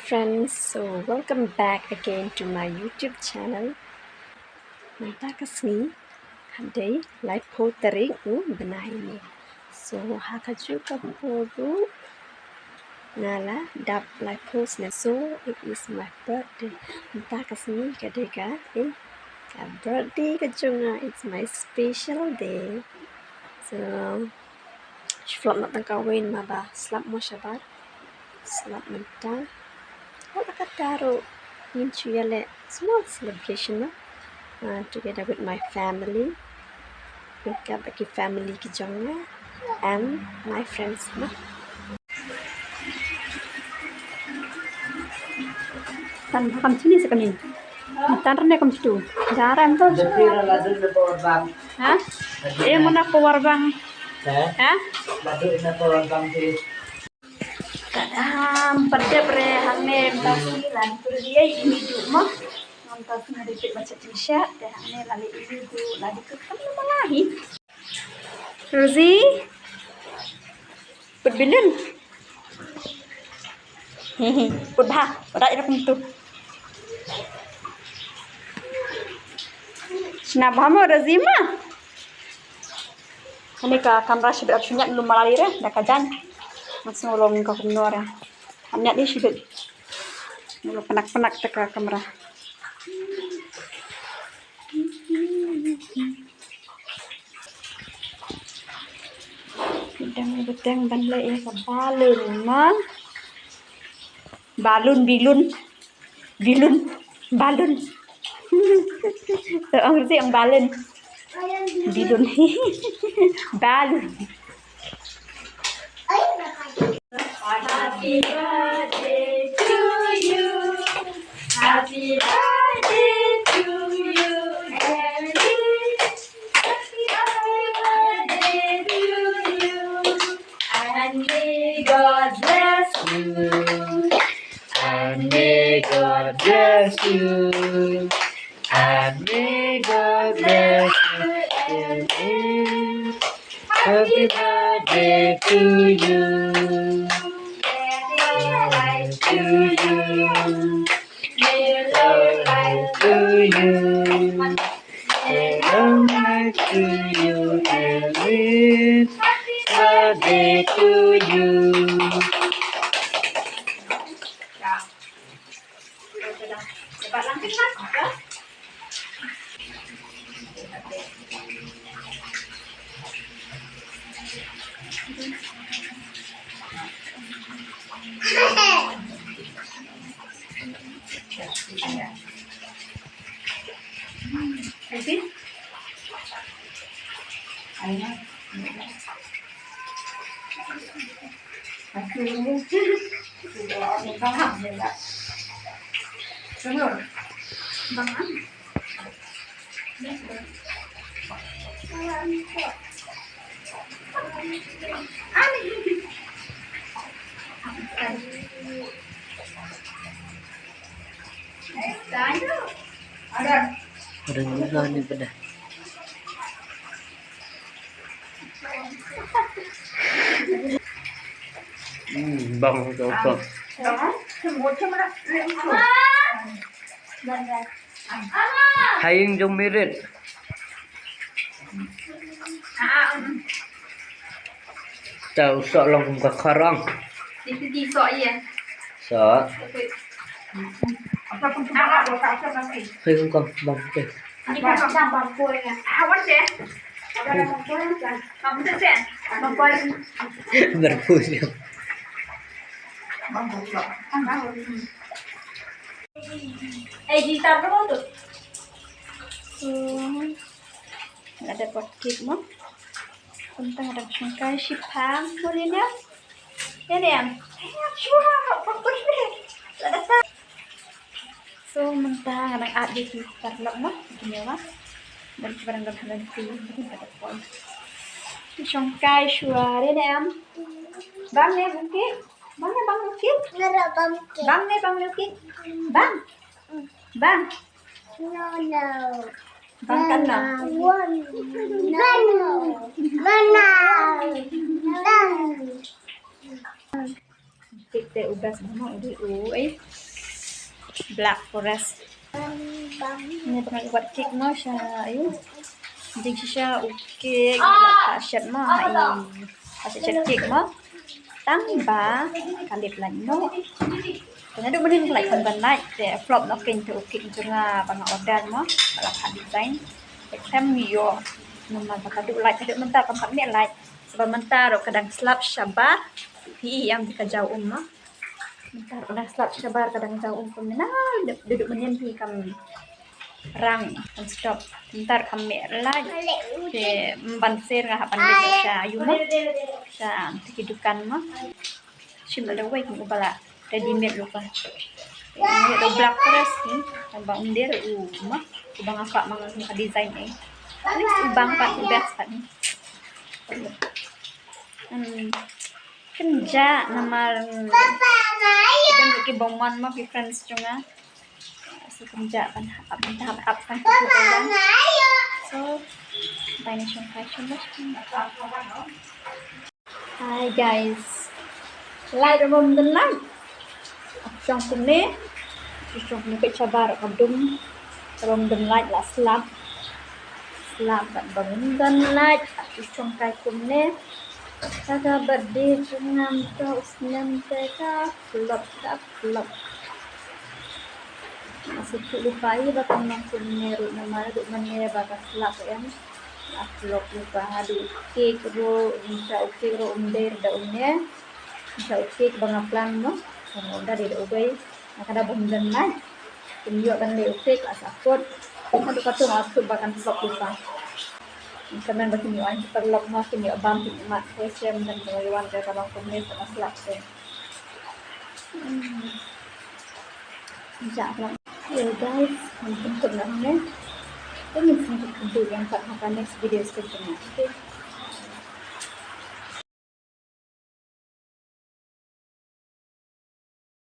friends, so welcome back again to my YouTube channel. Kita kesini hadai live potering benahi. So hakaju kaporu nala dap live post na. So it is my birthday. Kita kesini kadega birthday kajunga. It's my special day. So Shlap nak tangkawin maba slap mo shabar slap mentah. What I got into small celebration together with my family, with bagi family kijongnya and my friends. Tan kam sini sekali. Tan rene kam situ. Jaran tu. Hah? Mana power bang? Hah? Ladu ina power bang sih. Pada hangnya basi lan tu dia ini cuma nonton sedikit baca t-shirt dan hangnya lali itu lagi ke kamu malahi Rosie berbilin udah itu pintu kenapa mau Rosie mah ini ke kamera sudah punya belum malali re dah kajan masih ngolong ke kumnor ya hanya di sini ngolong penak-penak teka kamera Bedang banlek ya ke balun mah balun orang sih yang balun bilun balun. Happy birthday to you. Happy birthday to you, Harry. Happy birthday to you. And may God bless you. And may God bless you. And may God bless you. Happy birthday to you. To you. May long life To you. Long life to you. Happy birthday to you. Cepat langkah kan? Nanti? Ayo. Aku ini sudah paham ya enggak? Benar. Paham. Ada juga nih pada. Bang coba. Haying jong mirit. Tahu sok long ke karang. Di sok ya. Sok. Apa pun apa nanti. Haying kong bang teh. Ini kan bang kue ya. Awan deh. Ada bang kue kan. Kamu teh. Bang kue. Berpusing. Bang kue. Gitar dulu tuh. Ada pocket mah. Tentang ada sungkai sipang bolehnya. Ya deh. So mentah anak adik gitar lo mah gimana? Dan barang halan ti pada poin. Sungkai suara deh. Bang nih mungkin. Mana bang mungkin? Bang nih bang mungkin. Bang. Bang. No. Bang kan no. cake teh ubah sama udah Black Forest. Ini pernah buat cake mah sya ayo. Jing sya cake la shat mah ai. Shat cake mah tambah kalip lan no. Karena duk menin like kan night te flop no king tu cake junga bang order mah bala design. Tem yo memang duk like duk mentar kan ni like. Sebab mentar kadang slap syabar yang dikajau mah. Mentar kadang slap syabar kadang jauh pun duduk menin kam rang and stop ntar kami like ke membansir ngah pandai sya yuma sya kehidupan mah sim ada way kung bala ready made lupa ini do black forest ni tambah undir mah ubang apa mga design ini ubang pa best pa ni kenja namar dan bagi boman mah friends cunga kerja kan tahap kan so financial fashion hi guys light room the night trong kumne ke cabar kabdum room the light la slap dan bangun dan light trong kai kumne kaga birthday cungam to usnam teka flop masih lupa ya bakal nongkrong meru nama duk menye bakal selap ya upload lupa hadu cake ro insya cake ro umder da umnya insya cake bang plan no udah di ubay nakada bungdan na tunjuk kan le cake asakot hadu katu masuk bakal vlog lupa kamen bagi ni an perlok ma kini abam ti mat question dan kawan ka bang komen sa selap se jangan ya guys, mungkin pernah ini sampai yang next video selanjutnya. Oke.